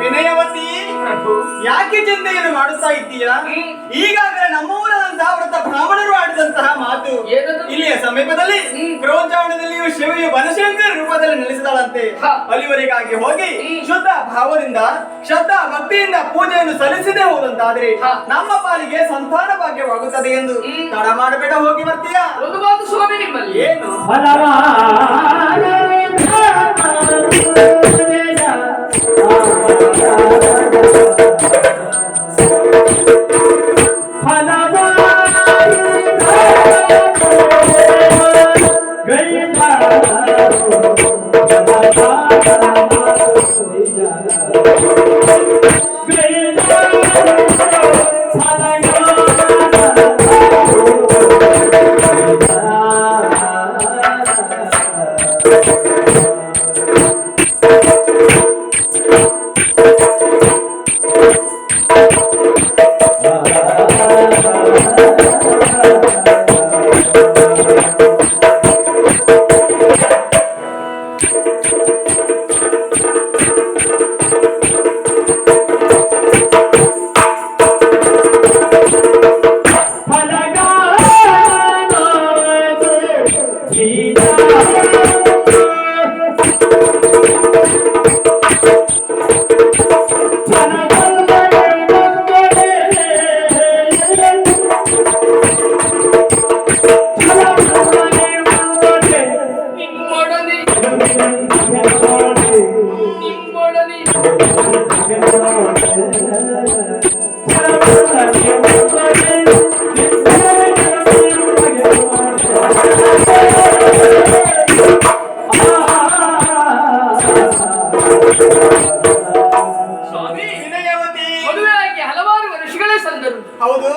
ವಿನಯವತಿ, ಯಾಕೆ ಚಿಂತೆಯನ್ನು ಮಾಡುತ್ತಾ ಇದ್ದೀಯಾ? ಈಗಾಗಲೇ ನಮ್ಮೂರದಂತಹ ವ್ರತ ಬ್ರಾಹ್ಮಣರು ಆಡಿದಂತಹ ಮಾತು ಇಲ್ಲಿಯ ಸಮೀಪದಲ್ಲಿ ಕ್ರೋಚಾವಣದಲ್ಲಿಯೂ ಶಿವೆಯು ಬನಶಂಕರ ರೂಪದಲ್ಲಿ ನೆಲೆಸಿದಳಂತೆ. ಅಲ್ಲಿವರೆಗಾಗಿ ಹೋಗಿ ಶುದ್ಧ ಭಾವದಿಂದ ಶ್ರದ್ಧಾ ಭಕ್ತಿಯಿಂದ ಪೂಜೆಯನ್ನು ಸಲ್ಲಿಸದೆ ಹೋದಂತಾದ್ರೆ ನಮ್ಮ ಪಾಲಿಗೆ ಸಂತಾನ ಭಾಗ್ಯವಾಗುತ್ತದೆ ಎಂದು ತಡ ಮಾಡಬೇಡ, ಹೋಗಿ ಬರ್ತೀಯಾ? ಒಂದು ಮಾತು ಸ್ವಾಮಿ ನಿಮ್ಮಲ್ಲಿ ಏನು?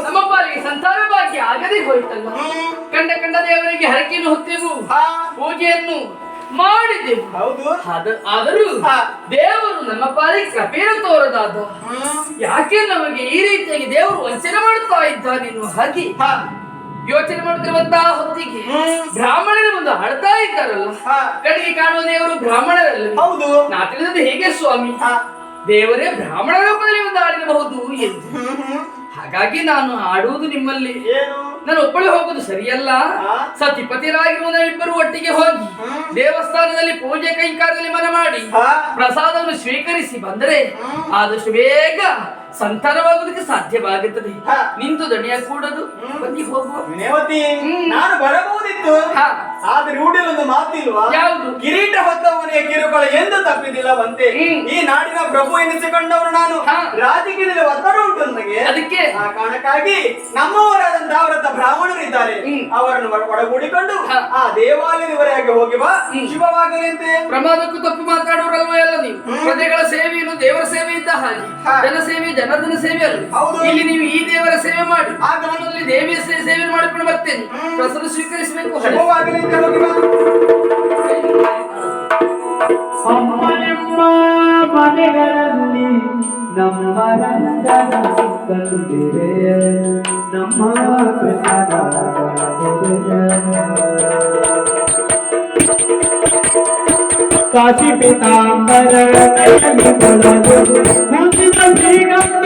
ನಮ್ಮ ಪಾಲಿಗೆ ಸಂತಾನ ಭಾಗ್ಯ ಆಗದೆ ಹೋಯ್ತಲ್ಲ. ಕಂಡ ಕಂಡ ದೇವರಿಗೆ ಹರಕೆಯನ್ನು ಹೊತ್ತೆವು, ಪೂಜೆಯನ್ನು ಮಾಡಿದೆವು. ಆದರೂ ದೇವರು ನಮ್ಮ ಪಾಲಿಗೆ ಕೃಪೆಯನ್ನು ತೋರದಾದ. ಯಾಕೆ ನಮಗೆ ಈ ರೀತಿಯಾಗಿ ದೇವರು ವಂಚನೆ ಮಾಡುತ್ತಾ ಇದ್ದಾನೆನ್ನು ಹಾಗೆ ಯೋಚನೆ ಮಾಡುತ್ತಿರುವಂತಹ ಹೊತ್ತಿಗೆ ಬ್ರಾಹ್ಮಣರು ಒಂದು ಹಾಡ್ತಾ ಇದ್ದಾರಲ್ಲ, ಕಡೆಗೆ ಕಾಣುವ ದೇವರು ಬ್ರಾಹ್ಮಣರಲ್ಲ. ನಾ ತಿಳಿದದ್ದು ಹೇಗೆ ಸ್ವಾಮಿ, ದೇವರೇ ಬ್ರಾಹ್ಮಣ ರೂಪದಲ್ಲಿ ಒಂದು ಹಾಡಿರಬಹುದು ಎಂದು. ಹಾಗಾಗಿ ನಾನು ಆಡುವುದು ನಿಮ್ಮಲ್ಲಿ ನಾನು ಒಬ್ಬಳು ಹೋಗುದು ಸರಿಯಲ್ಲ. ಸತಿಪತಿರಾಗಿರುವ ನಾವಿಬ್ಬರು ಒಟ್ಟಿಗೆ ಹೋಗಿ ದೇವಸ್ಥಾನದಲ್ಲಿ ಪೂಜೆ ಕೈಂಕಾರದಲ್ಲಿ ಮನ ಮಾಡಿ ಪ್ರಸಾದವನ್ನು ಸ್ವೀಕರಿಸಿ ಬಂದರೆ ಆದಷ್ಟು ಬೇಗ ಸಂತಾನವಾಗುವುದಕ್ಕೆ ಸಾಧ್ಯವಾಗುತ್ತದೆ. ನಿಂತು ದಣಿಯ ಕೂಡದು ಬನ್ನಿ ಹೋಗುವ. ನಾನು ಬರಬಹುದಿತ್ತು, ಆದ್ರೆ ರೂಢಿಯಲ್ಲಿ ಒಂದು ಮಾತಿಲ್ವಾ? ಯಾವುದು? ಕಿರೀಟ ಹೊತ್ತವನಿಗೆ ಕಿರುಕುಳ ಎಂದು ತಪ್ಪಿದಿಲ್ಲವಂತೆ. ಈ ನಾಡಿನ ಪ್ರಭು ಎನಿಸಿಕೊಂಡವರು ನಾನು, ರಾಜಕೀಯದಲ್ಲಿ ಒತ್ತಡ ಉಂಟು ನನಗೆ. ಅದಕ್ಕೆ ಆ ಕಾರಣಕ್ಕಾಗಿ ನಮ್ಮವರಾದಂತಹ ವ್ರತ ಬ್ರಾಹ್ಮಣರು ಇದ್ದಾರೆ, ಅವರನ್ನು ಒಡಗೂಡಿಕೊಂಡು ಆ ದೇವಾಲಯದವರೆಗೆ ಹೋಗಿ ಬಾ, ಶುಭವಾಗಲಿ ಅಂತ. ಪ್ರಮಾದಕ್ಕೂ ತಪ್ಪು ಮಾತಾಡೋರಲ್ವ ಎಲ್ಲ ನೀವು. ಪ್ರಜೆಗಳ ಸೇವೆಯನ್ನು ದೇವರ ಸೇವೆ ಇದ್ದ ಹಾಗೆ, ಜನ ಸೇವೆ ಜನಾರ್ದನ ಸೇವೆ ಅಲ್ಲ. ಇಲ್ಲಿ ನೀವು ಈ ದೇವರ ಸೇವೆ ಮಾಡಿ, ಆಗ ನನ್ನಲ್ಲಿ ದೇವಿಯ ಸೇವೆ ಮಾಡಿಕೊಂಡು ಬರ್ತೇನೆ. ಪ್ರಸಾದ ಸ್ವೀಕರಿಸಬೇಕು. ಶುಭವಾಗಲಿ ಅಂತ ಹೋಗಿ ಬಾ. ಅಮ್ಮ ನಿಮ್ಮ ಮನೆಗಳಲ್ಲಿ ನಮ್ಮ ಕಂಡಿರೆ ನಮ್ಮ ಕಾಶಿ ಪೀತಾಂಬರ ಕೈಯಲ್ಲಿ ಕೊಡಲು ಮುಂದಿನ ಶ್ರೀಗಂಧ